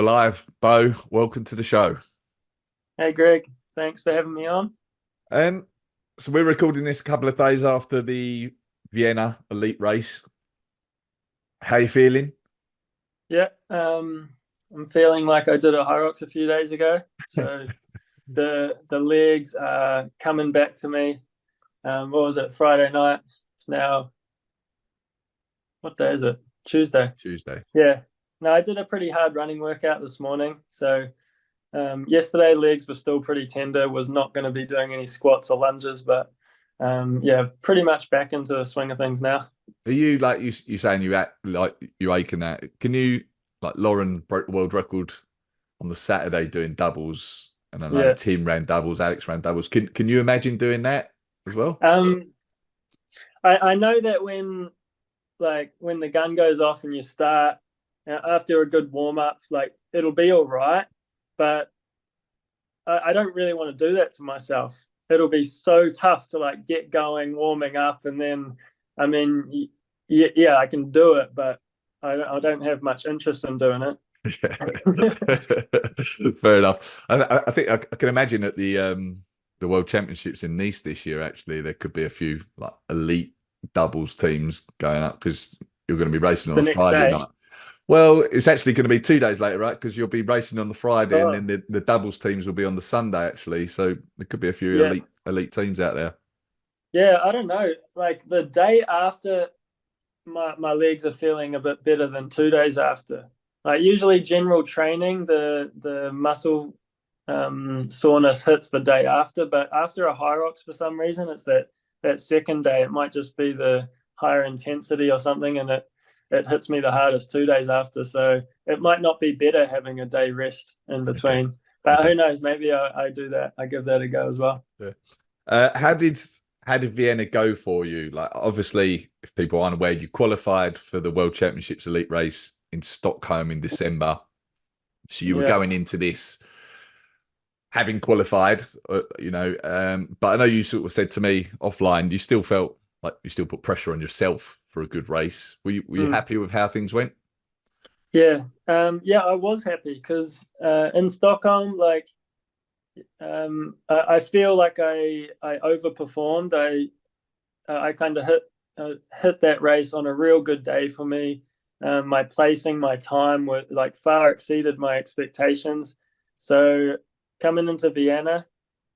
for live. Beau, welcome to the show. Hey Greg, thanks for having me on. Um, so we're recording this a couple of days after the Vienna elite race. How you feeling? Yeah, I'm feeling like I did a HYROX a few days ago, so the legs are coming back to me. What was it? Friday night. It's now, what day is it? Tuesday. Tuesday. Yeah. No, I did a pretty hard running workout this morning. So yesterday legs were still pretty tender. Was not going to be doing any squats or lunges, but yeah, pretty much back into the swing of things now. Are you like you saying you act like you aching that? Can you like Lauren broke the world record on the Saturday doing doubles, and I know Yeah. Tim ran doubles, Alex ran doubles. Can you imagine doing that as well? Um, I know that when the gun goes off and you start after a good warm up, like it'll be all right. But I don't really want to do that to myself. It'll be so tough to like get going, warming up, and then I mean, yeah, I can do it, but I don't have much interest in doing it. Yeah. Fair enough. I think I can imagine at the World Championships in Nice this year, actually, there could be a few like elite doubles teams going up because you're going to be racing on The a next Friday day. night. Well, it's actually going to be 2 days later, right? Because you'll be racing on the Friday, and Oh, then the doubles teams will be on the Sunday, actually. So there could be a few yeah, elite teams out there. yeah. I don't know. Like the day after, my legs are feeling a bit better than 2 days after. Like usually general training, the muscle soreness hits the day after, but after a HYROX for some reason, it's that second day. It might just be the higher intensity or something, and it hits me the hardest 2 days after. So it might not be better having a day rest in Okay. between. But Okay. who knows? Maybe I do that. I give that a go as well. Yeah. How did Vienna go for you? Like, obviously, if people aren't aware, you qualified for the World Championships elite race in Stockholm in December. So you were Yeah. going into this having qualified, but I know you sort of said to me offline, you still felt like you still put pressure on yourself for a good race. Were you Mm. happy with how things went? Yeah. Yeah, I was happy because in Stockholm, like I feel like I overperformed. I kind of hit that race on a real good day for me. My placing, my time were like far exceeded my expectations. So coming into Vienna,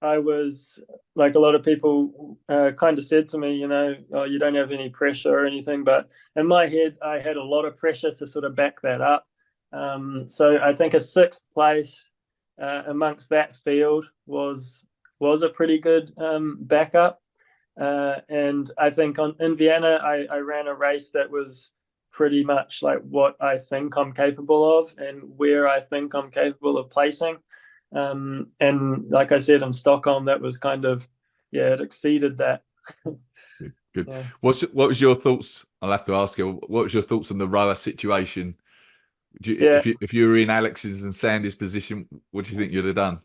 I was like a lot of people kind of said to me, oh, you don't have any pressure or anything. But in my head, I had a lot of pressure to sort of back that up. So I think a sixth place amongst that field was a pretty good backup. And I think in Vienna, I ran a race that was pretty much like what I think I'm capable of and where I think I'm capable of placing. And like I said, in Stockholm, that was kind of, yeah, it exceeded that. Good. Yeah. What was your thoughts? I'll have to ask you. What was your thoughts on the rower situation? Yeah. If you were in Alex's and Sandy's position, what do you think you'd have done?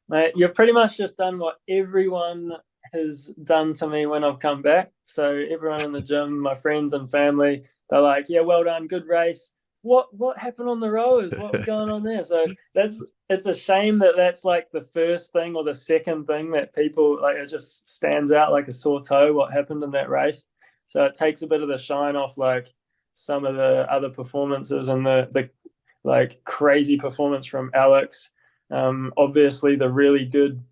Mate, you've pretty much just done what everyone has done to me when I've come back. So everyone in the gym, my friends and family, they're like, "Yeah, well done, good race." What happened on the rowers? What was going on there? So it's a shame that that's like the first thing or the second thing that people like. It just stands out like a sore toe. What happened in that race? So it takes a bit of the shine off like some of the other performances and the like crazy performance from Alex. Obviously, the really good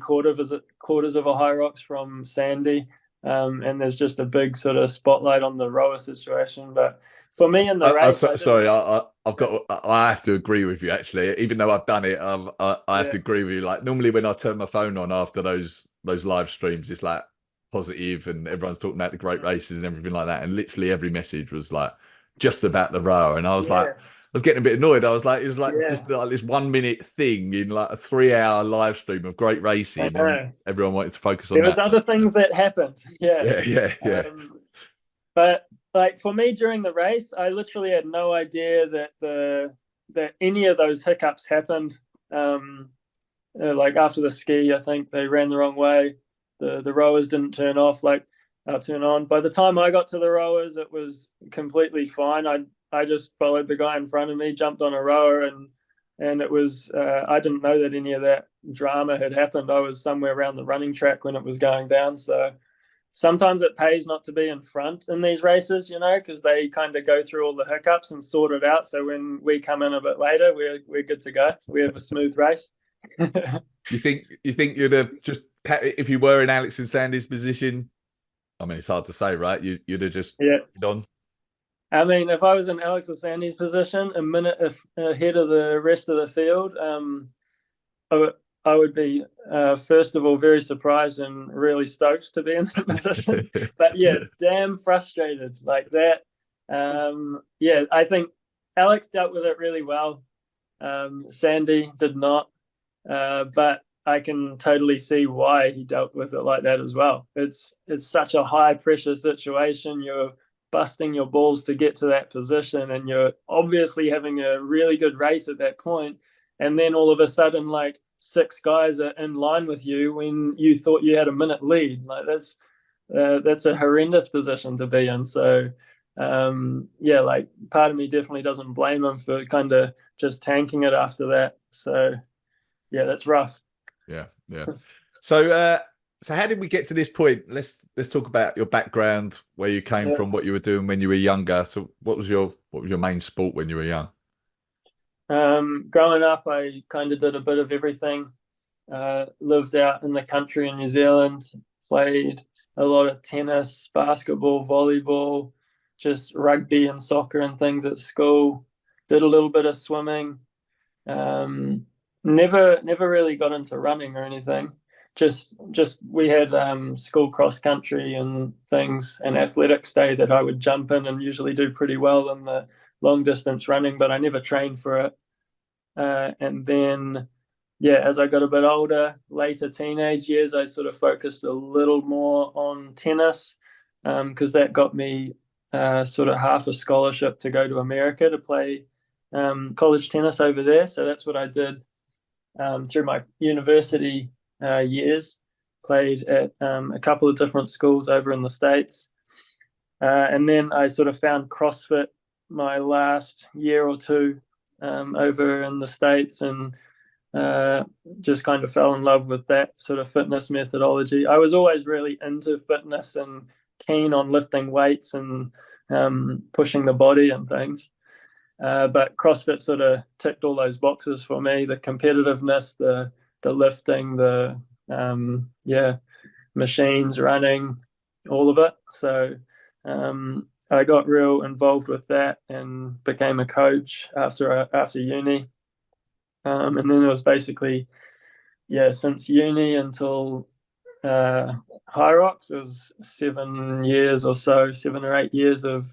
quarters of a HYROX from Sandy, and there's just a big sort of spotlight on the rower situation. But for me in the race, I didn't. Sorry, I have to agree with you actually. Even though I've done it, I have Yeah, to agree with you. Like normally when I turn my phone on after those live streams, it's like positive and everyone's talking about the great races and everything like that. And literally every message was like just about the row, and I was like. yeah, I was getting a bit annoyed. I was like, it was like yeah. just like this 1 minute thing in like a 3 hour live stream of great I racing, and know. everyone wanted to focus on There was that. other things that happened. Yeah. Yeah, yeah, yeah. But like for me during the race, I literally had no idea that any of those hiccups happened. Like after the ski, I think they ran the wrong way. The rowers didn't turn on. By the time I got to the rowers, it was completely fine. I just followed the guy in front of me, jumped on a rower, and it was I didn't know that any of that drama had happened. I was somewhere around the running track when it was going down. So sometimes it pays not to be in front in these races, because they kind of go through all the hiccups and sort it out. So when we come in a bit later, we're good to go. We have a smooth race. You think you'd have just, if you were in Alex and Sandy's position? I mean, it's hard to say, right? You'd have just done. I mean, if I was in Alex or Sandy's position, a minute ahead of the rest of the field, I would be, first of all, very surprised and really stoked to be in that position. But yeah, damn frustrated like that. Yeah, I think Alex dealt with it really well. Sandy did not, but I can totally see why he dealt with it like that as well. It's such a high pressure situation. You're busting your balls to get to that position, and you're obviously having a really good race at that point. And then all of a sudden, like 6 guys are in line with you when you thought you had a minute lead. Like that's a horrendous position to be in. So yeah, like part of me definitely doesn't blame him for kind of just tanking it after that. So yeah, that's rough. Yeah. So how did we get to this point? Let's talk about your background, where you came from, what you were doing when you were younger. So what was your main sport when you were young? Growing up, I kind of did a bit of everything. Lived out in the country in New Zealand, played a lot of tennis, basketball, volleyball, just rugby and soccer and things at school. Did a little bit of swimming. Never really got into running or anything. Just we had school cross country and things and athletics day that I would jump in and usually do pretty well in the long distance running, but I never trained for it. And then, yeah, as I got a bit older, later teenage years, I sort of focused a little more on tennis because that got me sort of half a scholarship to go to America to play college tennis over there. So that's what I did through my university years. Played at a couple of different schools over in the States. And then I sort of found CrossFit my last year or two over in the States, and just kind of fell in love with that sort of fitness methodology. I was always really into fitness and keen on lifting weights and pushing the body and things. But CrossFit sort of ticked all those boxes for me: the competitiveness, the lifting, the machines, running, all of it. So I got real involved with that and became a coach after uni. And then it was basically, since uni until HYROX, it was 7 years or so, 7 or 8 years of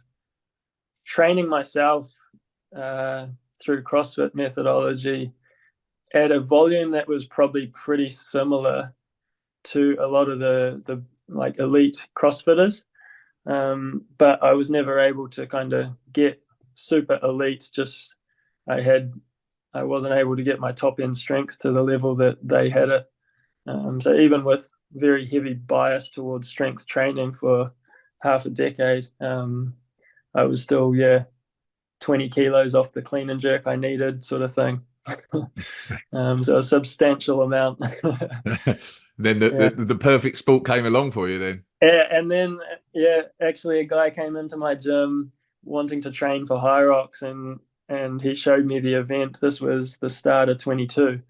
training myself through CrossFit methodology at a volume that was probably pretty similar to a lot of the like elite CrossFitters. But I was never able to kind of get super elite. Just I wasn't able to get my top end strength to the level that they had it. So even with very heavy bias towards strength training for half a decade, I was still 20 kilos off the clean and jerk I needed, sort of thing. So a substantial amount. Then the perfect sport came along for you then. And then actually a guy came into my gym wanting to train for HYROX, and he showed me the event. This was the start of 22.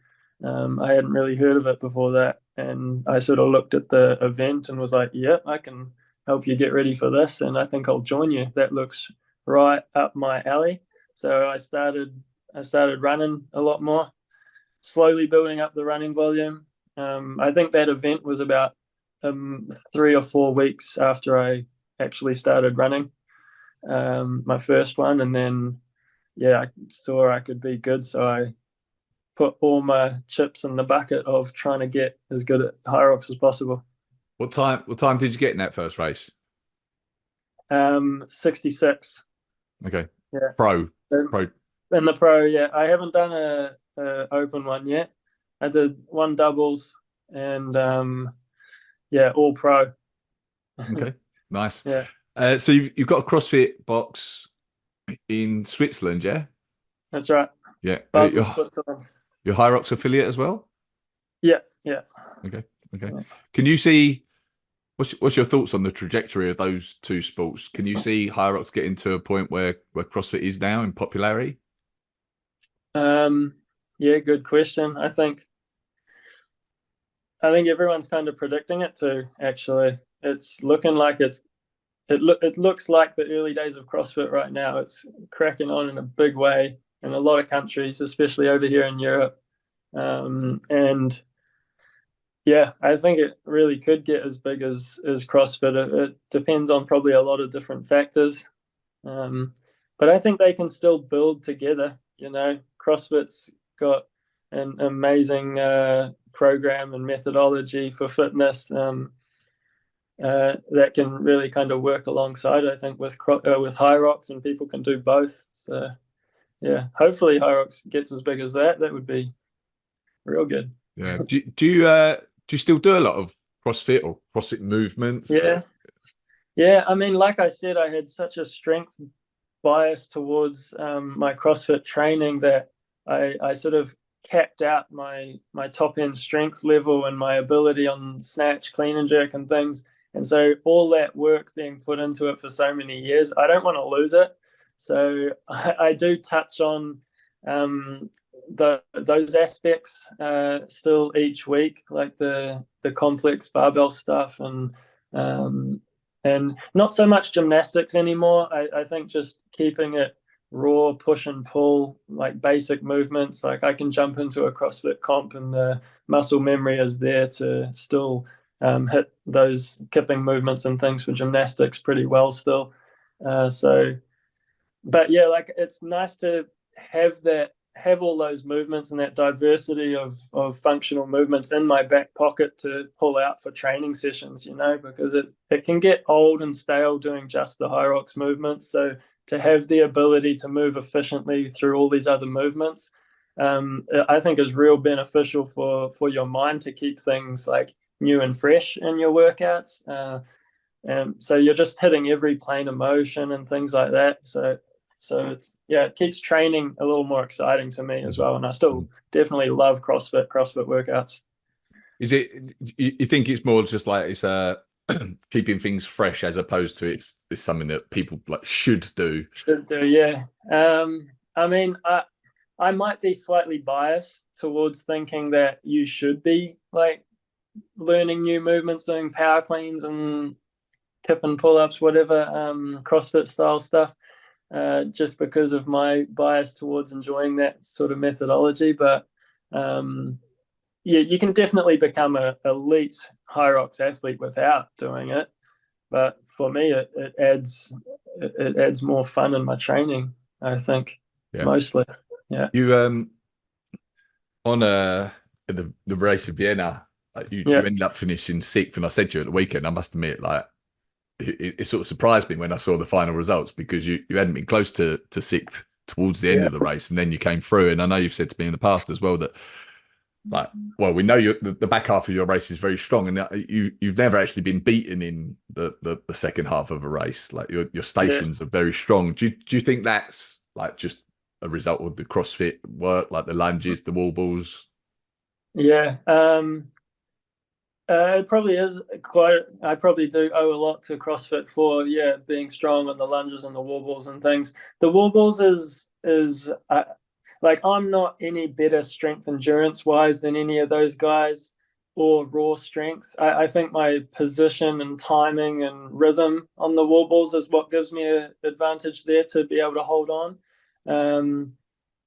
I hadn't really heard of it before that, and I sort of looked at the event and was like, I can help you get ready for this, and I think I'll join you. That looks right up my alley. So I started running a lot more, slowly building up the running volume. I think that event was about 3 or 4 weeks after I actually started running, my first one. And then, I saw I could be good. So I put all my chips in the bucket of trying to get as good at HYROX as possible. What time did you get in that first race? 66. Okay. Yeah. Pro. In the pro, I haven't done a open one yet. I did one doubles and all pro. Okay, nice. Yeah. So you've got a CrossFit box. in Switzerland, yeah? That's right. Yeah. Basel, Switzerland. Your HYROX affiliate as well? Yeah, yeah. Okay. Okay. Yeah. Can you see what's your thoughts on the trajectory of those two sports? Can you see HYROX getting to a point where CrossFit is now in popularity? Um, yeah, good question. I think everyone's kind of predicting it too, actually. It's looking like it looks like the early days of CrossFit right now. It's cracking on in a big way in a lot of countries, especially over here in Europe. And yeah, I think it really could get as big as CrossFit. It depends on probably a lot of different factors. Um, but I think they can still build together. CrossFit's got an amazing program and methodology for fitness that can really kind of work alongside. I think with HYROX, and people can do both. So yeah, hopefully HYROX gets as big as that. That would be real good. Yeah. Do you still do a lot of CrossFit or CrossFit movements? Yeah, yeah. I mean, like I said, I had such a strength bias towards my CrossFit training that I sort of capped out my top end strength level and my ability on snatch, clean and jerk, and things. And so all that work being put into it for so many years, I don't want to lose it. So I do touch on those aspects still each week, like the complex barbell stuff and not so much gymnastics anymore. I think just keeping it raw, push and pull, like basic movements. Like I can jump into a CrossFit comp and the muscle memory is there to still hit those kipping movements and things for gymnastics pretty well still. But yeah, like it's nice to have all those movements and that diversity of functional movements in my back pocket to pull out for training sessions, because it can get old and stale doing just the HYROX movements. So to have the ability to move efficiently through all these other movements, I think is real beneficial for your mind to keep things like new and fresh in your workouts. And so you're just hitting every plane of motion and things like that. So it keeps training a little more exciting to me as well. And I still definitely love CrossFit workouts. Is it you think it's more just like it's keeping things fresh as opposed to it's something that people like should do? Should do, yeah. I mean, I might be slightly biased towards thinking that you should be like learning new movements, doing power cleans and tip and pull-ups, whatever, CrossFit style stuff, just because of my bias towards enjoying that sort of methodology. But yeah, you can definitely become an elite HYROX athlete without doing it. But for me, it adds more fun in my training, I think, Yeah. mostly. Yeah. You on the race of Vienna, like you Yeah. ended up finishing sixth, and I said to you at the weekend, I must admit, like it sort of surprised me when I saw the final results because you hadn't been close to sixth towards the end Yeah. of the race, and then you came through. And I know you've said to me in the past as well that like, well, we know the back half of your race is very strong, and you've never actually been beaten in the second half of a race. Like your Yeah. stations are very strong. Do you think that's like just a result of the CrossFit work, like the lunges, the wall balls? Yeah. It probably is quite. I probably do owe a lot to CrossFit for being strong on the lunges and the wall balls and things. The wall balls is like I'm not any better strength endurance wise than any of those guys or raw strength. I think my position and timing and rhythm on the wall balls is what gives me an advantage there to be able to hold on.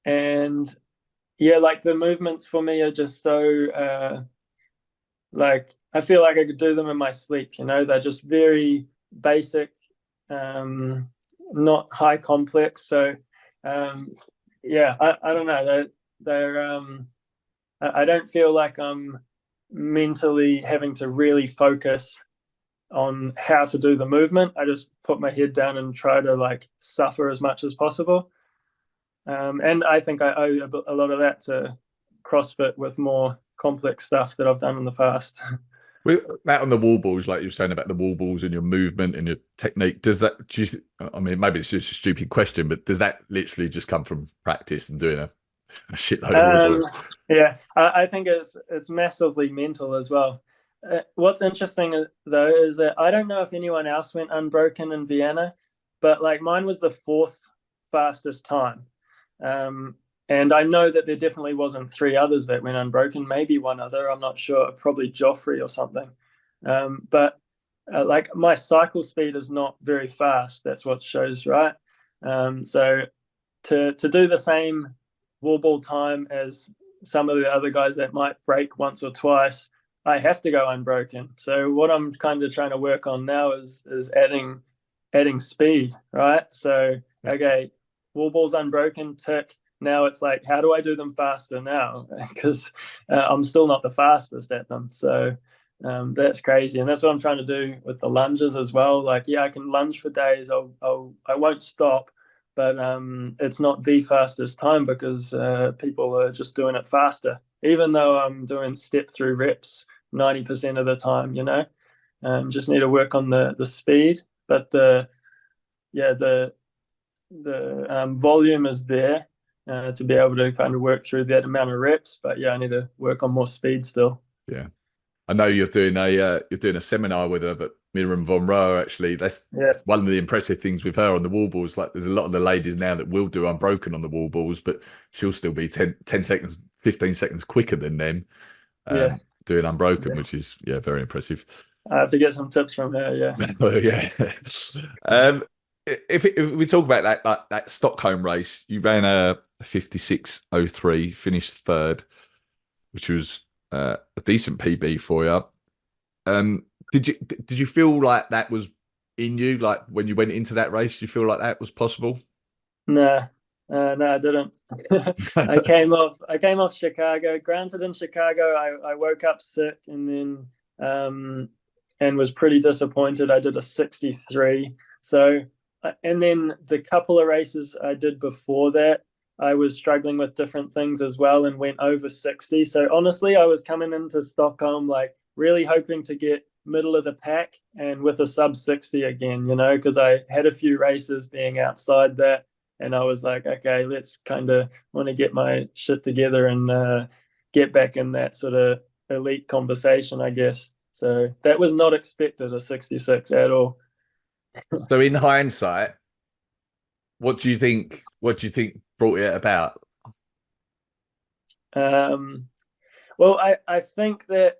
And yeah, like the movements for me are just so. Like I feel like I could do them in my sleep. They're just very basic, not high complex. So yeah, I don't know. They're I don't feel like I'm mentally having to really focus on how to do the movement. I just put my head down and try to like suffer as much as possible. And I think I owe a lot of that to CrossFit with more complex stuff that I've done in the past. With that on the wall balls, like you were saying about the wall balls and your movement and your technique, does that, I mean, maybe it's just a stupid question, but does that literally just come from practice and doing a shitload of wall Um, balls? yeah, I think it's massively mental as well. What's interesting though is that I don't know if anyone else went unbroken in Vienna, but like mine was the fourth fastest time. Um, and I know that there definitely wasn't three others that went unbroken, maybe one other, I'm not sure, probably Joffrey or something. But like my cycle speed is not very fast. That's what shows, right? So to do the same wall ball time as some of the other guys that might break once or twice, I have to go unbroken. So what I'm kind of trying to work on now is adding speed, right? So Yeah. okay, wall balls unbroken, tick. Now it's like, how do I do them faster now? Because I'm still not the fastest at them. So that's crazy, and that's what I'm trying to do with the lunges as well. Like, yeah, I can lunge for days. I won't stop, but it's not the fastest time because people are just doing it faster. Even though I'm doing step through reps 90% of the time, just need to work on the speed, but the volume is there to be able to kind of work through that amount of reps. But yeah, I need to work on more speed still. Yeah. I know you're doing a seminar with her, but Miriam von Rohr actually, Yeah, that's one of the impressive things with her on the wall balls. Like there's a lot of the ladies now that will do unbroken on the wall balls, but she'll still be 10 seconds, 15 seconds quicker than them yeah, doing unbroken, yeah. which is very impressive. I have to get some tips from her. Yeah, Yeah. um, if we talk about that Stockholm race, you ran a 56:03, finished third, which was a decent PB for you. Um, did you feel like that was in you? Like when you went into that race, did you feel like that was possible? nah, no, I didn't. I came off Chicago. Granted, in Chicago, I woke up sick and then and was pretty disappointed. I did a 63. So, and then the couple of races I did before that, I was struggling with different things as well and went over 60. So honestly, I was coming into Stockholm like really hoping to get middle of the pack and with a sub 60 again, because I had a few races being outside that. And I was like, okay, let's kind of want to get my shit together and get back in that sort of elite conversation, I guess. So that was not expected, a 66 at all. So in hindsight, what do you think brought it about? Um, well, I think that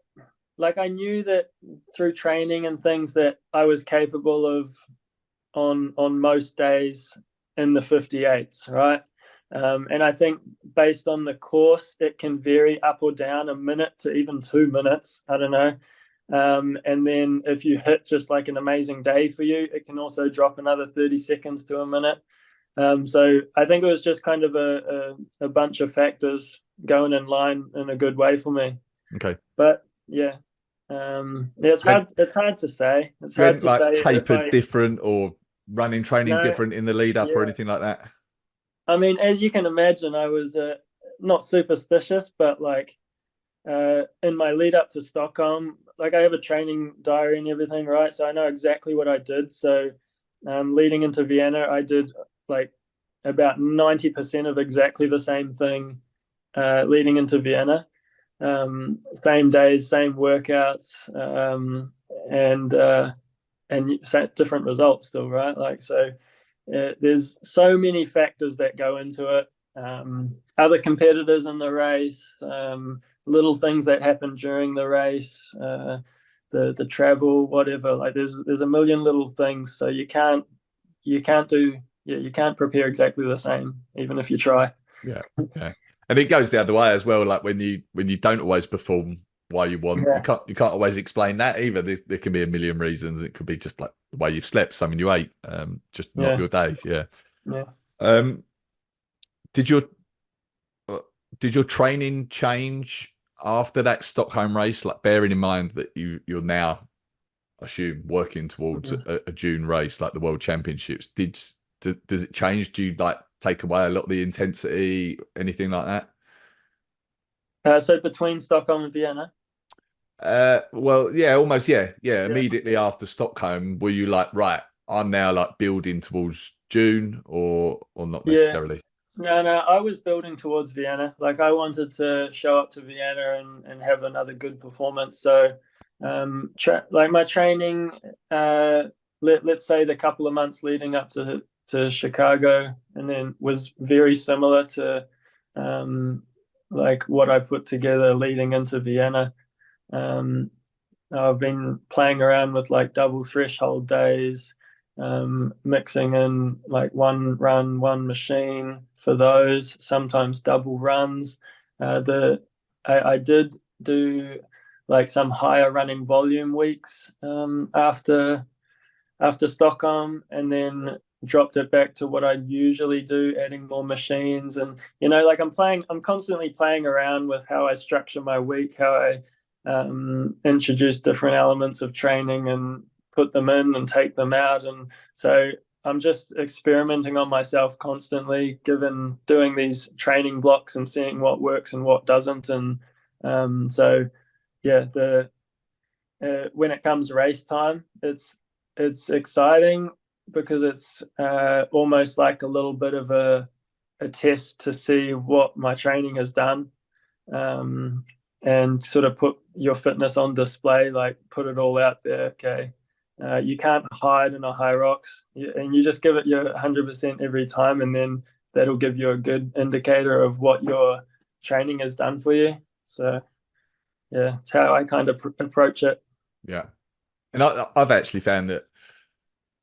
like I knew that through training and things that I was capable of on most days in the 58s, right? And I think based on the course, it can vary up or down a minute to even 2 minutes. I don't know. And then if you hit just like an amazing day for you, it can also drop another 30 seconds to a minute. So I think it was just kind of a bunch of factors going in line in a good way for me. Okay. But yeah, yeah, it's You had, hard. It's hard to say. It's you hard hadn't to say like if tapered I different or running training no. different in the lead up or Yeah, anything like that? I mean, as you can imagine, I was not superstitious, but like in my lead up to Stockholm, like I have a training diary and everything, right? So I know exactly what I did. So leading into Vienna, I did like about 90% of exactly the same thing leading into Vienna. Same days, same workouts, and different results still, right? Like so, there's so many factors that go into it. Other competitors in the race, little things that happen during the race, the travel, whatever. Like there's a million little things, so you can't prepare exactly the same, even if you try. Yeah, yeah. And it goes the other way as well. Like when you don't always perform why you want, you Yeah, can't always explain that either. There can be a million reasons. It could be just like the way you've slept, something you ate, just not yeah, your day. Yeah. yeah. Um, did your uh, did your training change after that Stockholm race? Like bearing in mind that you're now, I assume, working towards Mhm. a June race like the World Championships. Does it change? Do you like take away a lot of the intensity, anything like that? So between Stockholm and Vienna. Well, yeah, almost, yeah, yeah. Yeah. Immediately after Stockholm, were you like, right, I'm now like building towards June, or not Yeah. necessarily? No, no, I was building towards Vienna. Like I wanted to show up to Vienna and have another good performance. So, like my training, let's say the couple of months leading up to Chicago, and then was very similar to, um, like what I put together leading into Vienna. Um, I've been playing around with like double threshold days, mixing in like one run, one machine for those, sometimes double runs. I did do like some higher running volume weeks after Stockholm, and then dropped it back to what I usually do, adding more machines. And like I'm constantly playing around with how I structure my week, how I introduce different elements of training and put them in and take them out. And so I'm just experimenting on myself constantly, given doing these training blocks and seeing what works and what doesn't. And so yeah, the when it comes race time, it's exciting because it's almost like a little bit of a test to see what my training has done, um, and sort of put your fitness on display, like put it all out there. Okay, you can't hide in a HYROX, and you just give it your 100% every time, and then that'll give you a good indicator of what your training has done for you. So yeah, it's how I kind of approach it. Yeah, and I've actually found that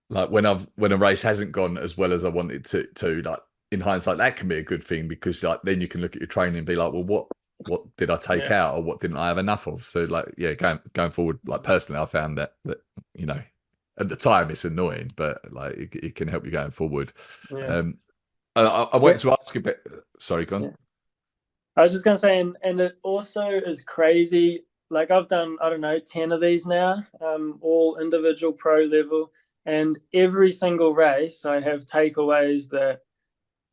like when a race hasn't gone as well as I wanted to like in hindsight, that can be a good thing because like then you can look at your training and be like, well, what did I take Yeah, out or what didn't I have enough of? So like, yeah, going forward, like personally, I found that you know at the time it's annoying, but like it can help you going forward. yeah. Um, I Yeah. wanted to ask a bit. Sorry, gone. Yeah. I was just gonna say, and it also is crazy. Like I've done, I don't know, 10 of these now, all individual pro level, and every single race I have takeaways that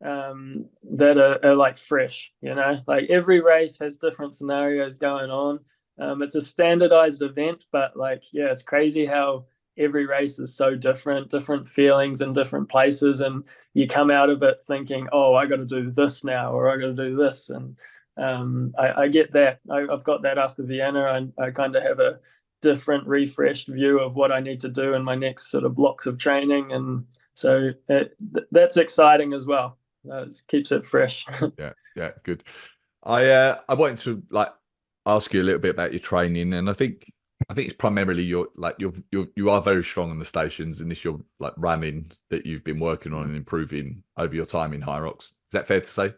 are like fresh. Like every race has different scenarios going on. It's a standardized event, but like yeah, it's crazy how every race is so different feelings in different places, and you come out of it thinking, oh, I got to do this now, or I got to do this. And I get that. I've got that after Vienna. I kind of have a different refreshed view of what I need to do in my next sort of blocks of training, and so that's exciting as well. It keeps it fresh. Yeah, yeah, good. I wanted to like ask you a little bit about your training, and I think it's primarily you are very strong on the stations, and it's your like running that you've been working on and improving over your time in HYROX. Is that fair to say?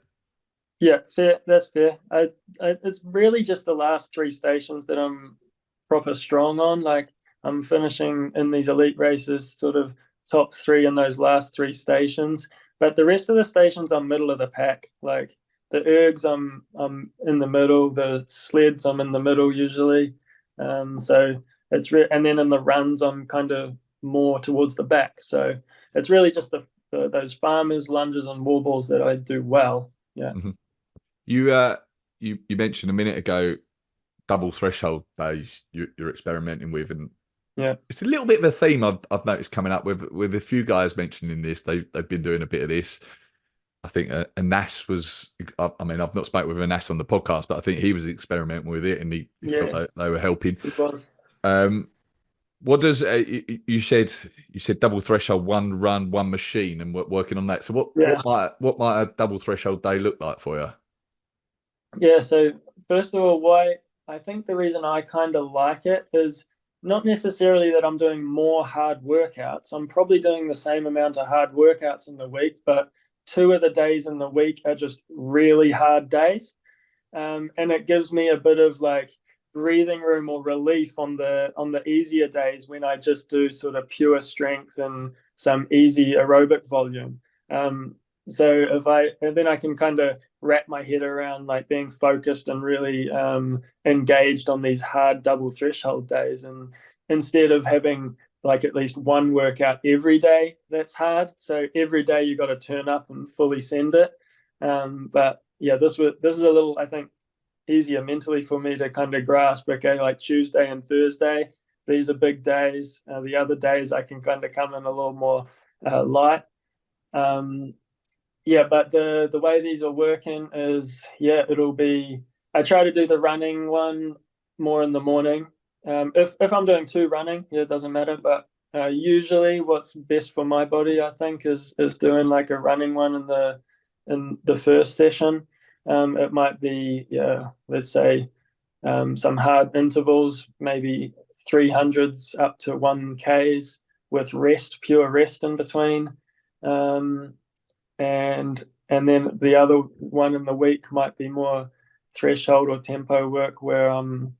Yeah, fair. That's fair. It's really just the last three stations that I'm proper strong on. Like I'm finishing in these elite races, sort of top three in those last three stations. But the rest of the stations, I'm middle of the pack. Like the ergs, I'm in the middle. The sleds, I'm in the middle usually. So and then in the runs, I'm kind of more towards the back. So it's really just those farmers, lunges, and wall balls that I do well. Yeah. Hmm. You mentioned a minute ago double threshold days you're experimenting with, and Yeah. it's a little bit of a theme I've noticed coming up with a few guys mentioning this. They've been doing a bit of this. I think Anas was. I mean, I've not spoken with Anas on the podcast, but I think he was experimenting with it, and he felt Yeah, like they were helping. it was. Um, what does you said double threshold, one run, one machine, and working on that. So Yeah. what might a double threshold day look like for you? Yeah. So first of all, why I think the reason I kind of like it is not necessarily that I'm doing more hard workouts. I'm probably doing the same amount of hard workouts in the week, but two of the days in the week are just really hard days. And it gives me a bit of like breathing room or relief on the easier days when I just do sort of pure strength and some easy aerobic volume. Um, so if I and then I can kind of wrap my head around like being focused and really engaged on these hard double threshold days, and instead of having like at least one workout every day that's hard. So every day you got to turn up and fully send it. But yeah, this is a little, I think, easier mentally for me to kind of grasp. Okay, like Tuesday and Thursday, these are big days. The other days I can kind of come in a little more light. Um, yeah, but the way these are working is, yeah, it'll be. I try to do the running one more in the morning. If I'm doing two running, yeah, it doesn't matter. But usually, what's best for my body, I think, is doing like a running one in the first session. It might be, yeah, let's say some hard intervals, maybe 300s up to 1Ks with rest, pure rest in between. Um, and then the other one in the week might be more threshold or tempo work where I'm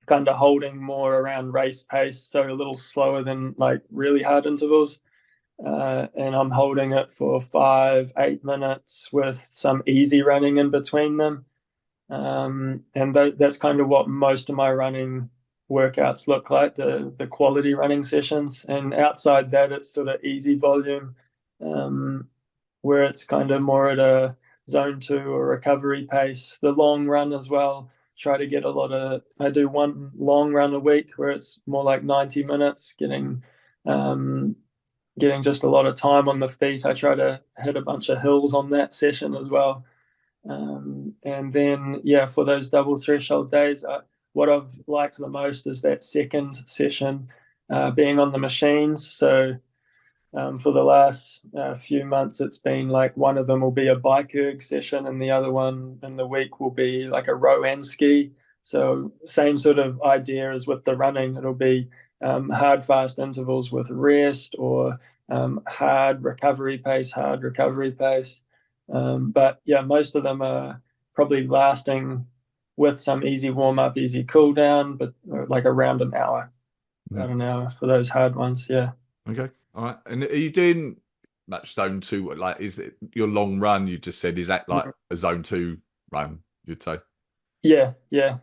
kind of holding more around race pace, so a little slower than like really hard intervals. And I'm holding it for 5, 8 minutes with some easy running in between them. And that's kind of what most of my running workouts look like, the quality running sessions. And outside that, it's sort of easy volume, where it's kind of more at a zone 2 or recovery pace. The long run as well. Try to get I do one long run a week where it's more like 90 minutes, getting just a lot of time on the feet. I try to hit a bunch of hills on that session as well. And then, yeah, for those double threshold days, what I've liked the most is that second session, being on the machines. So for the last few months, it's been like one of them will be a bike erg session, and the other one in the week will be like a row and ski. So same sort of idea as with the running. It'll be hard, fast intervals with rest, or hard recovery pace, hard recovery pace. But yeah, most of them are probably lasting with some easy warm up, easy cool down, but like around an hour, about an hour for those hard ones. Yeah. Okay. All right. And are you doing much zone 2? Like, is it your long run you just said, is that like a zone 2 run, you'd say? Yeah,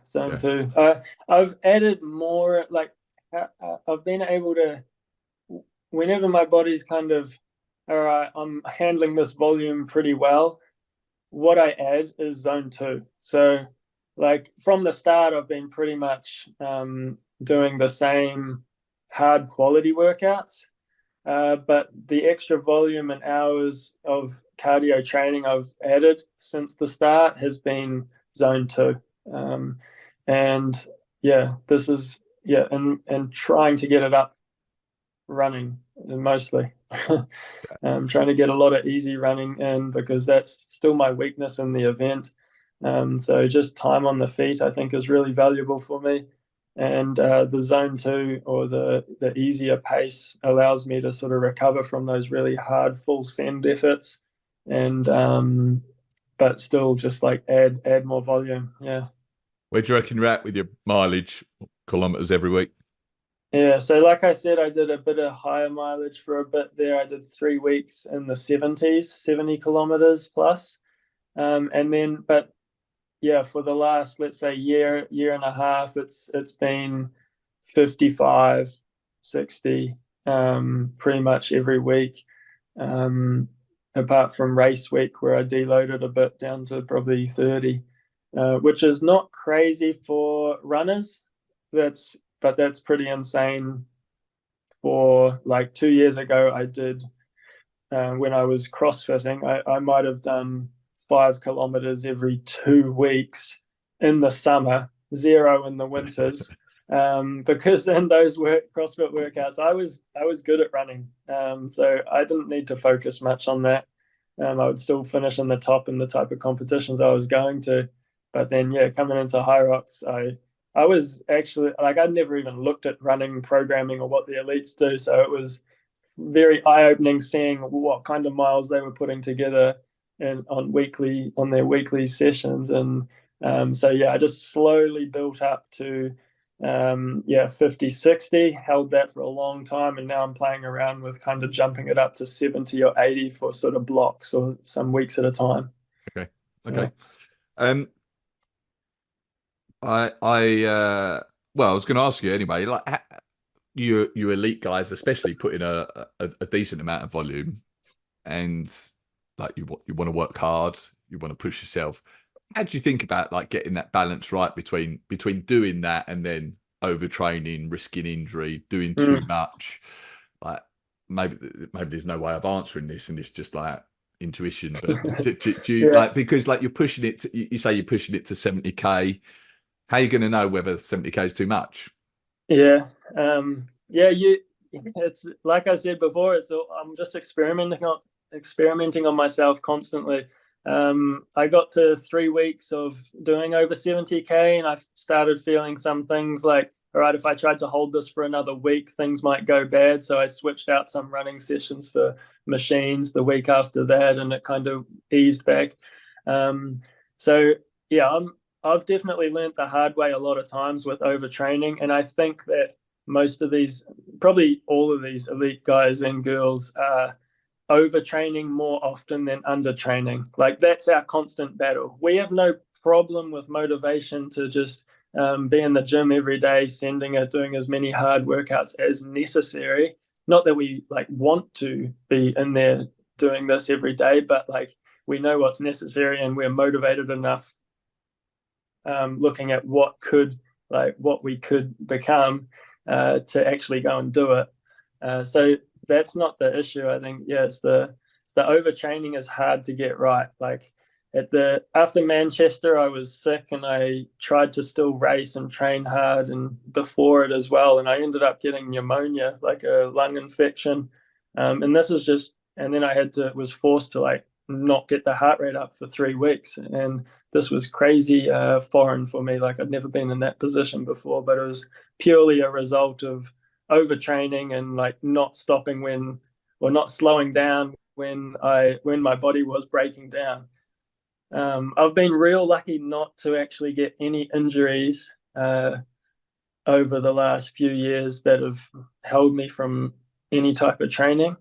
zone Yeah. 2. I've added more, like I've been able to, whenever my body's kind of, all right, I'm handling this volume pretty well, what I add is zone 2. So, like from the start, I've been pretty much doing the same hard quality workouts. But the extra volume and hours of cardio training I've added since the start has been zone 2. Um, and yeah, this is, yeah, and trying to get it up running mostly. Trying to get a lot of easy running in because that's still my weakness in the event. So just time on the feet, I think, is really valuable for me. And the zone 2 or the easier pace allows me to sort of recover from those really hard full send efforts, and but still just like add more volume. Yeah. Where do you reckon you're at with your mileage kilometers every week? Yeah, so like I said, I did a bit of higher mileage for a bit there. I did 3 weeks in the 70s, 70 kilometers plus. And then, but yeah, for the last, let's say, year and a half, it's been 55, 60, pretty much every week. Apart from race week where I deloaded a bit down to probably 30, which is not crazy for runners. But that's pretty insane. For like 2 years ago, I did, when I was CrossFitting, I might have done 5 kilometers every 2 weeks in the summer, 0 in the winters. Because in those CrossFit workouts, I was good at running, so I didn't need to focus much on that. I would still finish in the top in the type of competitions I was going to, but then yeah, coming into HYROX, I was actually like I'd never even looked at running programming or what the elites do, so it was very eye-opening seeing what kind of miles they were putting together and on their weekly sessions. And so yeah, I just slowly built up to 50, 60, held that for a long time, and now I'm playing around with kind of jumping it up to 70 or 80 for sort of blocks or some weeks at a time. Okay. Yeah. Well, I was going to ask you anyway, like you elite guys, especially put in a decent amount of volume, and like you want to work hard, you want to push yourself. How do you think about like getting that balance right between doing that and then overtraining, risking injury, doing too Mm. much? Like maybe there's no way of answering this, and it's just like intuition. But do you Yeah, like, because like you're pushing it to, you say you're pushing it to 70K. How are you going to know whether 70K is too much? yeah, yeah. It's like I said before. I'm just experimenting on myself constantly. I got to 3 weeks of doing over 70K, and I started feeling some things like, all right, if I tried to hold this for another week, things might go bad. So I switched out some running sessions for machines the week after that, and it kind of eased back. Um, so yeah, I've definitely learned the hard way a lot of times with overtraining, and I think that most of these, probably all of these elite guys and girls are overtraining more often than undertraining. Like that's our constant battle. We have no problem with motivation to just be in the gym every day, sending it, doing as many hard workouts as necessary. Not that we like want to be in there doing this every day, but like we know what's necessary and we're motivated enough, looking at what we could become, to actually go and do it. So that's not the issue. I think yeah, it's the overtraining is hard to get right. Like at the after Manchester, I was sick and I tried to still race and train hard and before it as well, and I ended up getting pneumonia, like a lung infection. And this was just, and then I had to was forced to like not get the heart rate up for 3 weeks, and this was crazy foreign for me. Like I'd never been in that position before, but it was purely a result of overtraining and like not stopping when, or not slowing down when my body was breaking down. I've been real lucky not to actually get any injuries over the last few years that have held me from any type of training.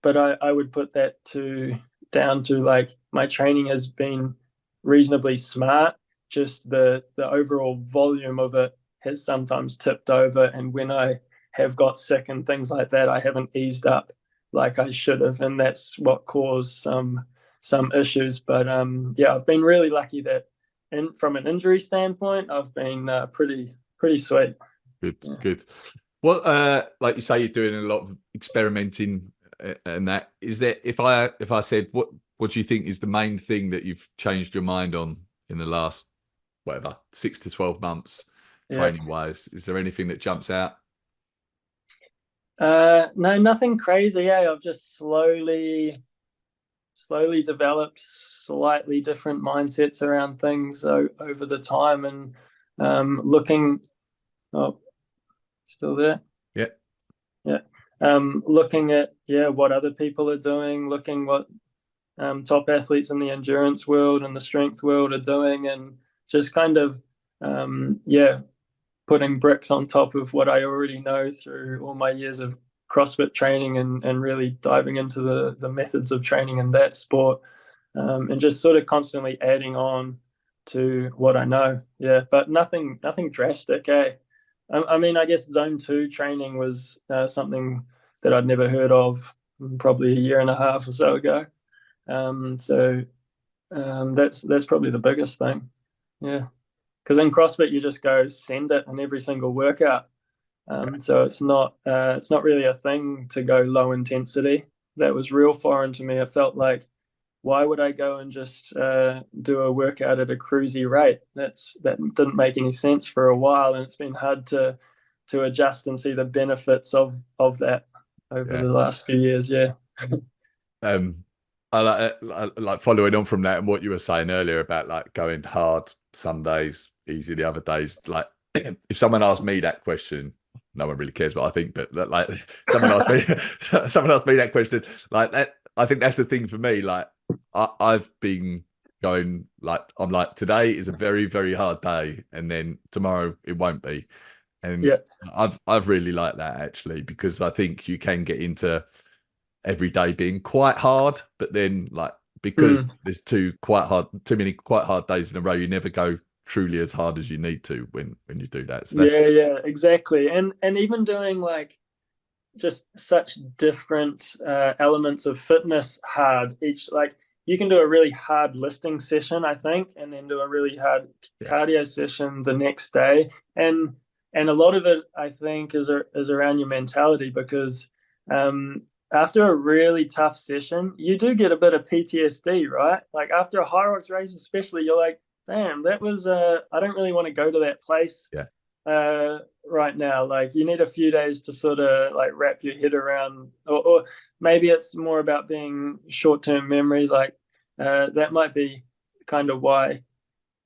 But I would put that to down to like my training has been reasonably smart. Just the overall volume of it has sometimes tipped over, and when I have got sick and things like that, I haven't eased up like I should have, and that's what caused some issues. But yeah, I've been really lucky that, from an injury standpoint, I've been pretty sweet. Good, Yeah. good. Well, like you say, you're doing a lot of experimenting, and that is there. If I said what do you think is the main thing that you've changed your mind on in the last whatever 6 to 12 months, Yeah. training wise? Is there anything that jumps out? No, nothing crazy. Yeah, I've just slowly developed slightly different mindsets around things over the time, and looking. Oh, still there? Yeah, Yeah. Looking at what other people are doing, looking what top athletes in the endurance world and the strength world are doing, and just kind of putting bricks on top of what I already know through all my years of CrossFit training, and really diving into the methods of training in that sport, and just sort of constantly adding on to what I know. Yeah, but nothing drastic. I mean, I guess zone 2 training was something that I'd never heard of probably a year and a half or so ago. So that's probably the biggest thing. Yeah, because in CrossFit you just go send it in every single workout. So it's not really a thing to go low intensity. That was real foreign to me. I felt like, why would I go and just do a workout at a cruisy rate? That didn't make any sense for a while, and it's been hard to adjust and see the benefits of that over yeah. the last few years. Yeah. Um, I like following on from that and what you were saying earlier about like going hard some days, easy the other days. Like if someone asked me that question, no one really cares what I think, but like someone asked me, someone asked me that question, like that. I think that's the thing for me. Like I've been going like I'm like today is a very very hard day, and then tomorrow it won't be, and Yeah. I've really liked that actually, because I think you can get into every day being quite hard, but then like because Mm. there's too many quite hard days in a row, you never go truly as hard as you need to when you do that. So Yeah, that's yeah, exactly. And even doing like just such different elements of fitness hard each, like you can do a really hard lifting session, I think, and then do a really hard Yeah. cardio session the next day. And a lot of it, I think, is around your mentality because um, after a really tough session, you do get a bit of PTSD, right? Like after a HYROX race, especially, you're like, damn, that was I don't really want to go to that place Yeah. right now. Like you need a few days to sort of like wrap your head around, or maybe it's more about being short-term memory. Like that might be kind of why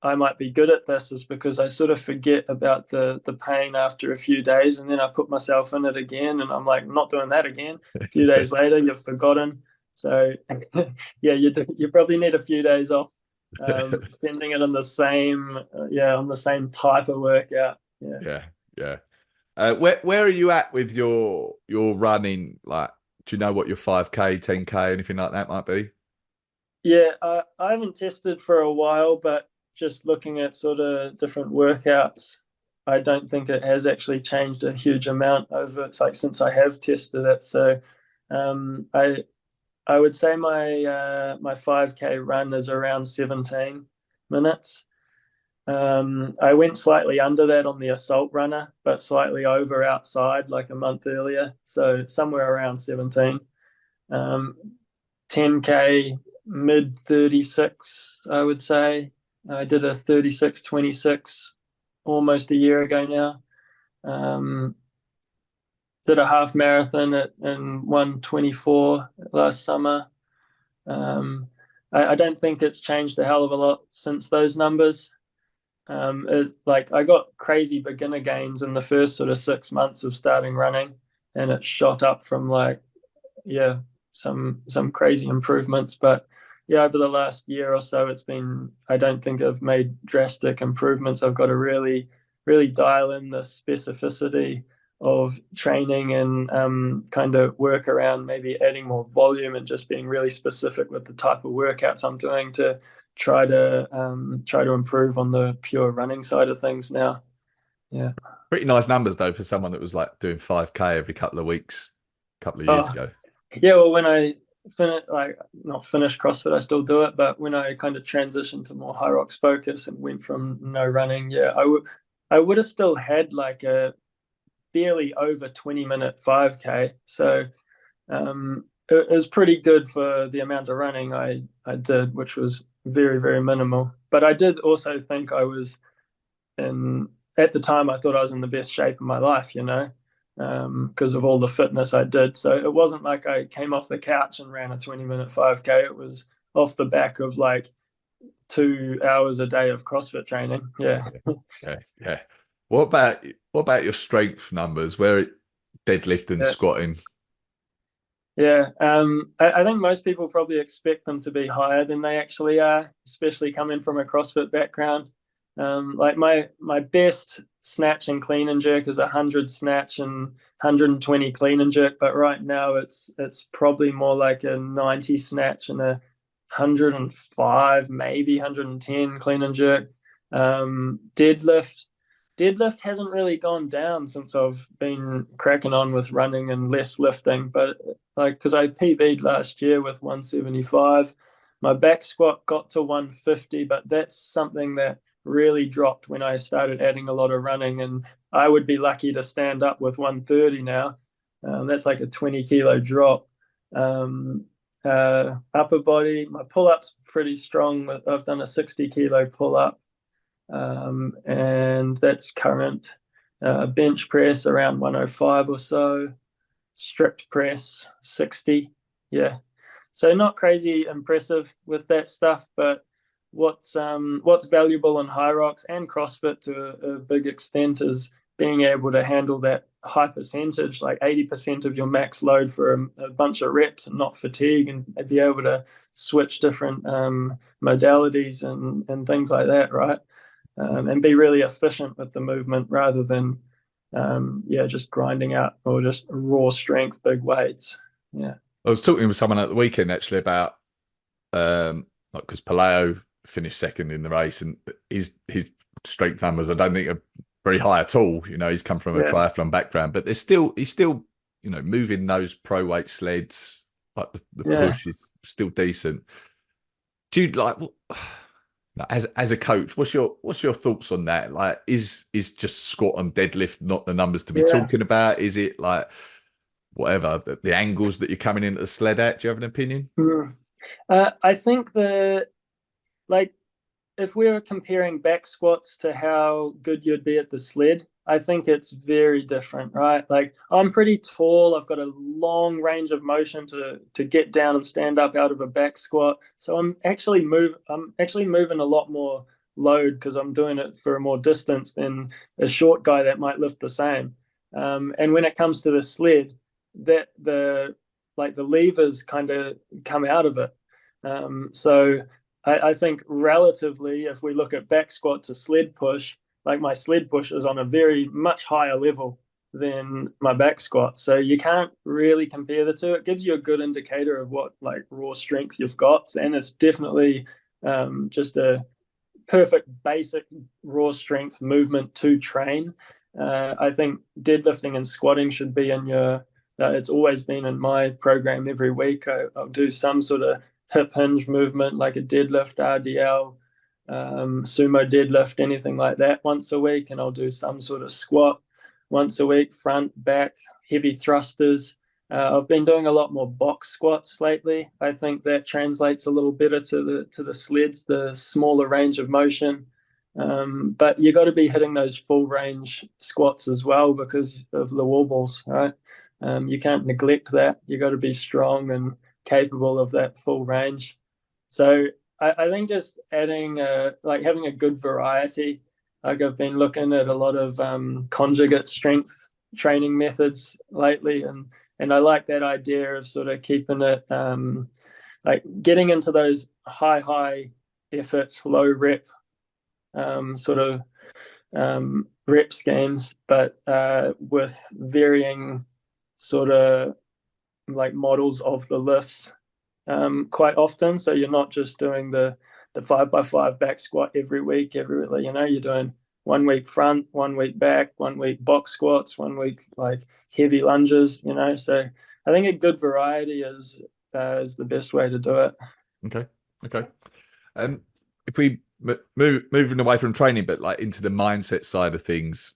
I might be good at this, is because I sort of forget about the pain after a few days, and then I put myself in it again, and I'm like, I'm not doing that again. A few days later, you've forgotten. So yeah, you probably need a few days off, spending it on the same on the same type of workout. Yeah. Yeah. Yeah. Where are you at with your running? Like, do you know what your 5K, 10K, anything like that might be? Yeah, I haven't tested for a while, but just looking at sort of different workouts, I don't think it has actually changed a huge amount over it's like since I have tested it. So um, I I would say my 5K run is around 17 minutes. I went slightly under that on the assault runner, but slightly over outside like a month earlier. So somewhere around 17. Um, 10K mid 36, I would say. I did a 36:26 almost a year ago now. Um, did a half marathon in 1:24 last summer. Um, I don't think it's changed a hell of a lot since those numbers. Like I got crazy beginner gains in the first sort of 6 months of starting running, and it shot up from like yeah, some crazy improvements. But yeah, over the last year or so, it's been I don't think I've made drastic improvements. I've got to really dial in the specificity of training and kind of work around maybe adding more volume and just being really specific with the type of workouts I'm doing to try to improve on the pure running side of things now. Yeah. Pretty nice numbers though for someone that was like doing 5K every couple of weeks, a couple of years Oh, ago. yeah, well, when I finish, like not finish CrossFit, I still do it. But when I kind of transitioned to more HYROX focus and went from no running, yeah, I would have still had like a barely over 20-minute 5K. So it was pretty good for the amount of running I did, which was very minimal. But I did also think I was in at the time I thought I was in the best shape of my life, you know, because of all the fitness I did. So it wasn't like I came off the couch and ran a 20-minute 5K. It was off the back of like 2 hours a day of CrossFit training. Yeah. Yeah, yeah. What about your strength numbers? Where deadlift and Yeah. squatting? Yeah. I think most people probably expect them to be higher than they actually are, especially coming from a CrossFit background. Like my best snatch and clean and jerk is 100 snatch and 120 clean and jerk, but right now it's probably more like a 90 snatch and a 105, maybe 110 clean and jerk. Deadlift hasn't really gone down since I've been cracking on with running and less lifting, but like because I PB'd last year with 175. My back squat got to 150, but that's something that really dropped when I started adding a lot of running. And I would be lucky to stand up with 130 now. That's like a 20 kilo drop. Um, upper body, my pull ups pretty strong. I've done a 60 kilo pull up, and that's current. Bench press around 105 or so. Strict press 60. Yeah, so not crazy impressive with that stuff, but what's valuable in HYROX and CrossFit to a big extent is being able to handle that high percentage, like 80% of your max load for a bunch of reps and not fatigue, and be able to switch different modalities and things like that, right? And be really efficient with the movement rather than just grinding out or just raw strength, big weights. Yeah. I was talking with someone at the weekend actually about like because Paleo finished second in the race and his strength numbers I don't think are very high at all. You know, he's come from a Yeah. triathlon background, but he's still moving those pro weight sleds. Like the Yeah. push is still decent. do you like as a coach, what's your thoughts on that? Like, is just squat and deadlift not the numbers to be Yeah. talking about? Is it like whatever the angles that you're coming into the sled at? Do you have an opinion? Mm. I think the like if we were comparing back squats to how good you'd be at the sled, I think it's very different, right? Like I'm pretty tall, I've got a long range of motion to get down and stand up out of a back squat. So I'm actually moving a lot more load because I'm doing it for more distance than a short guy that might lift the same. And when it comes to the sled, that the levers kind of come out of it. So I think relatively, if we look at back squat to sled push, like my sled push is on a very much higher level than my back squat. So you can't really compare the two. It gives you a good indicator of what like raw strength you've got. And it's definitely just a perfect basic raw strength movement to train. I think deadlifting and squatting should be in your, it's always been in my program every week. I'll do some sort of hip hinge movement like a deadlift, RDL, sumo deadlift, anything like that once a week. And I'll do some sort of squat once a week, front, back, heavy thrusters. I've been doing a lot more box squats lately. I think that translates a little better to the sleds, the smaller range of motion. But you got to be hitting those full range squats as well because of the wall balls, right? You can't neglect that. You got to be strong and capable of that full range. So I think just adding like having a good variety. Like I've been looking at a lot of conjugate strength training methods lately, and I like that idea of sort of keeping it like getting into those high effort, low rep sort of rep schemes, but with varying sort of like models of the lifts quite often. So you're not just doing the 5x5 back squat every week, you're doing 1 week front, 1 week back, 1 week box squats, 1 week like heavy lunges, So I think a good variety is the best way to do it. Okay, okay. If we moving away from training, but like into the mindset side of things,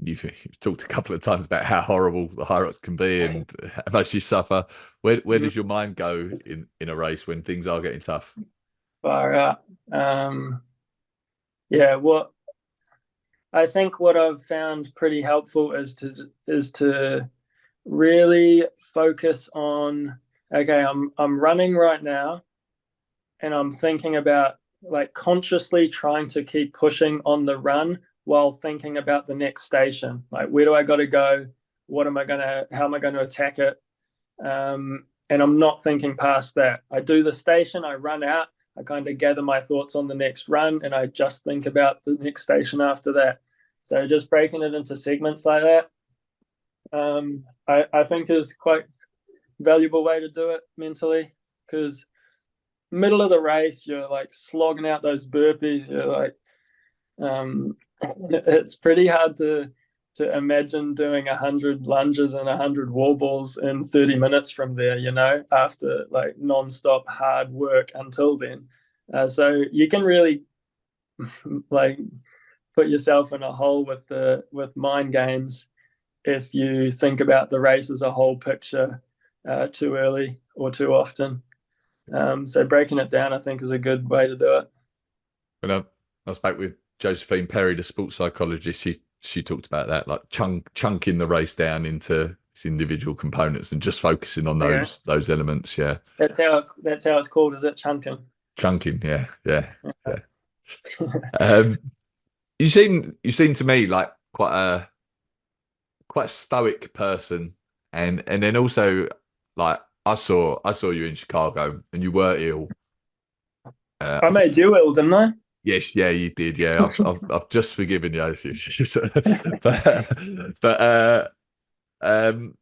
you've talked a couple of times about how horrible the HYROX can be and how much you suffer. Where does your mind go in a race when things are getting tough? Far out. Yeah, what I think what I've found pretty helpful is to really focus on, okay, I'm running right now and I'm thinking about like consciously trying to keep pushing on the run while thinking about the next station. Like where do I got to go? How am I gonna attack it? And I'm not thinking past that. I do the station, I run out, I kind of gather my thoughts on the next run, and I just think about the next station after that. So just breaking it into segments like that, I think is quite valuable way to do it mentally because middle of the race, you're like slogging out those burpees. You're like, it's pretty hard to imagine doing 100 lunges and 100 wall balls in 30 minutes from there, after like nonstop hard work until then. So you can really like put yourself in a hole with mind games if you think about the race as a whole picture too early or too often. So breaking it down, I think, is a good way to do it. When I spoke with Josephine Perry, the sports psychologist, she talked about that, like chunking the race down into its individual components and just focusing on Yeah, those elements. Yeah, that's how it's called. Is it chunking? chunking. Yeah, yeah, Yeah. yeah. Um, you seem to me like quite a stoic person, and then also like I saw you in Chicago and you were ill. I I think made you ill, didn't I? yes, yeah, you did. Yeah, I've just forgiven you. but but um,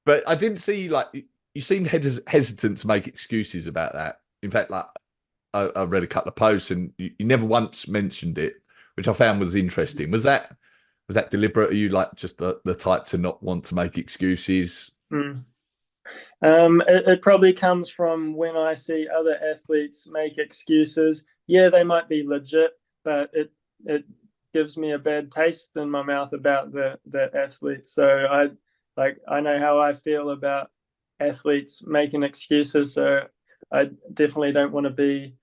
but I didn't see like you seemed hesitant to make excuses about that. In fact, like I read a couple of posts and you never once mentioned it, which I found was interesting. Was that deliberate? Are you like just the type to not want to make excuses? Mm. It probably comes from when I see other athletes make excuses. Yeah, they might be legit, but it gives me a bad taste in my mouth about the athlete. So I know how I feel about athletes making excuses. So I definitely don't want to be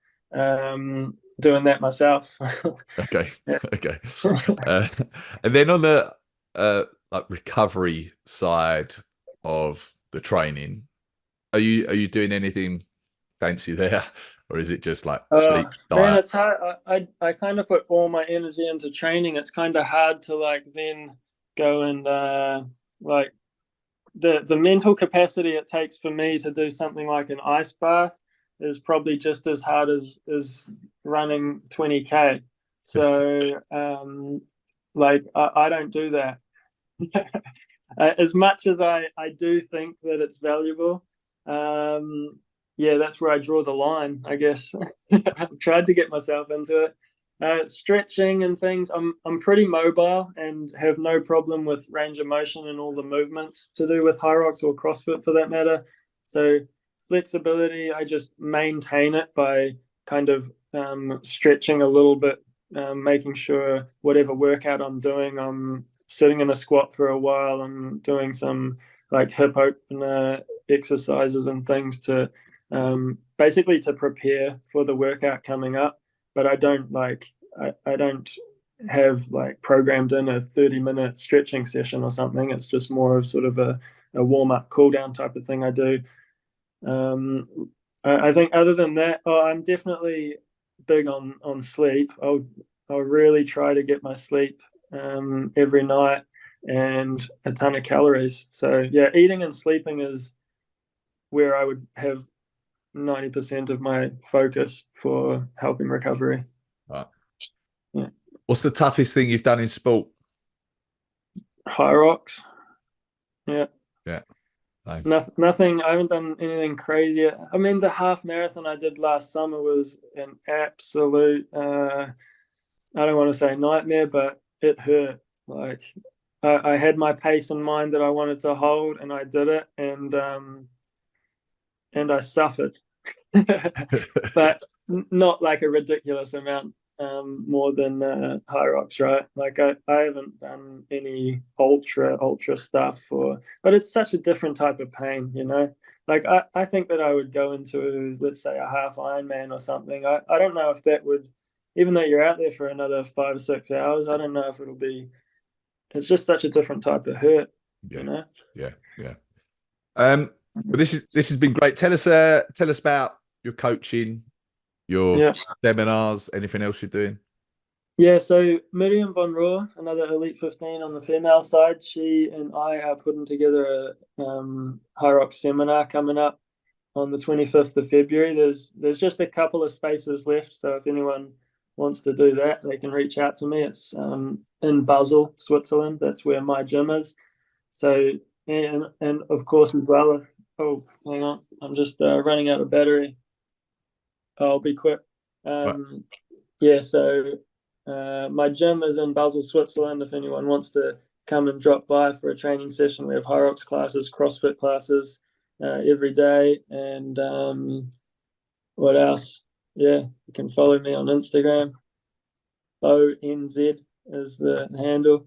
doing that myself. Okay, Yeah. okay. Uh, and then on the like recovery side of the training, are you doing anything fancy there, or is it just like sleep, Man, diet? it's hard. I kind of put all my energy into training. It's kind of hard to like then go and like the mental capacity it takes for me to do something like an ice bath is probably just as hard as running 20K. So like I don't do that. As much as I do think that it's valuable, yeah, that's where I draw the line, I guess. I've tried to get myself into it. Stretching and things, I'm pretty mobile and have no problem with range of motion and all the movements to do with HYROX or CrossFit for that matter. So flexibility, I just maintain it by kind of stretching a little bit, making sure whatever workout I'm doing, I'm sitting in a squat for a while and doing some like hip opener exercises and things to basically to prepare for the workout coming up. But I don't have like programmed in a 30-minute stretching session or something. It's just more of sort of a warm up, cool down type of thing I do. Um, I think other than that, I'm definitely big on sleep. I'll really try to get my sleep every night and a ton of calories. So yeah, eating and sleeping is where I would have 90% of my focus for helping recovery. Right. Yeah. What's the toughest thing you've done in sport? HYROX. Yeah. Yeah. No. Nothing. I haven't done anything crazy. I mean, the half marathon I did last summer was an absolute. I don't want to say nightmare, but it hurt. Like I had my pace in mind that I wanted to hold, and I did it, and I suffered, but not like a ridiculous amount. More than HYROX, right? Like I haven't done any ultra stuff for, but it's such a different type of pain, you know. Like I think that I would go into, let's say, a half Ironman or something. I don't know if that would, even though you're out there for another 5 or 6 hours, I don't know if it'll be. It's just such a different type of hurt, you Yeah. know. Yeah. Yeah. But this has been great. Tell us about your coaching, your Yeah. seminars, anything else you're doing. Yeah, so Miriam von Rohr, another Elite 15 on the female side, she and I are putting together a HYROX seminar coming up on the 25th of February. There's just a couple of spaces left, so if anyone wants to do that, they can reach out to me. It's in Basel, Switzerland. That's where my gym is. So and of course as well. Oh, hang on, I'm just running out of battery. I'll be quick. Right. Yeah, so my gym is in Basel, Switzerland. If anyone wants to come and drop by for a training session, we have HYROX classes, CrossFit classes every day. And what else? Yeah, you can follow me on Instagram. ONZ is the handle.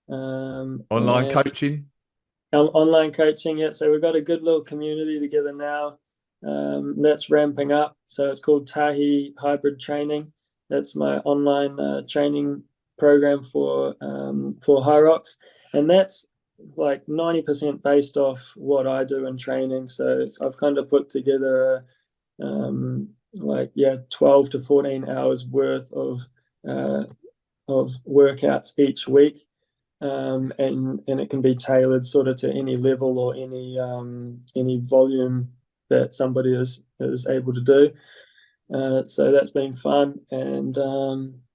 Online And coaching. online coaching, yeah. So we've got a good little community together now. That's ramping up. So it's called Tahi Hybrid Training. That's my online training program for HYROX, and that's like 90% based off what I do in training. So I've kind of put together like 12 to 14 hours worth uh, of workouts each week, and it can be tailored sort of to any level or any volume that somebody is able to do. So that's been fun, and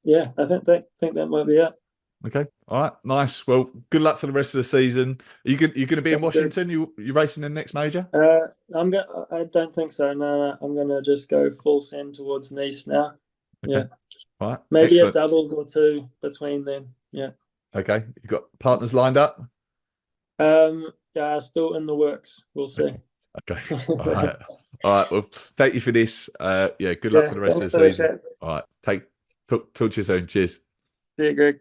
yeah, I think that might be it. Okay. All right. Nice. Well, good luck for the rest of the season. You going to be in Thanks, dude. Washington? You racing in the next major? I'm going. I don't think so. No, I'm gonna just go full send towards Nice now. Okay. Yeah, All right. maybe a Excellent. doubles or two between then. Yeah. Okay. You got partners lined up? Yeah, still in the works. We'll see. Okay. Okay. All right. All right. Well, thank you for this. Yeah. Good luck Yeah, for the rest of thanks the for the season. chat. All right. Talk to you soon. Cheers. See you, Greg.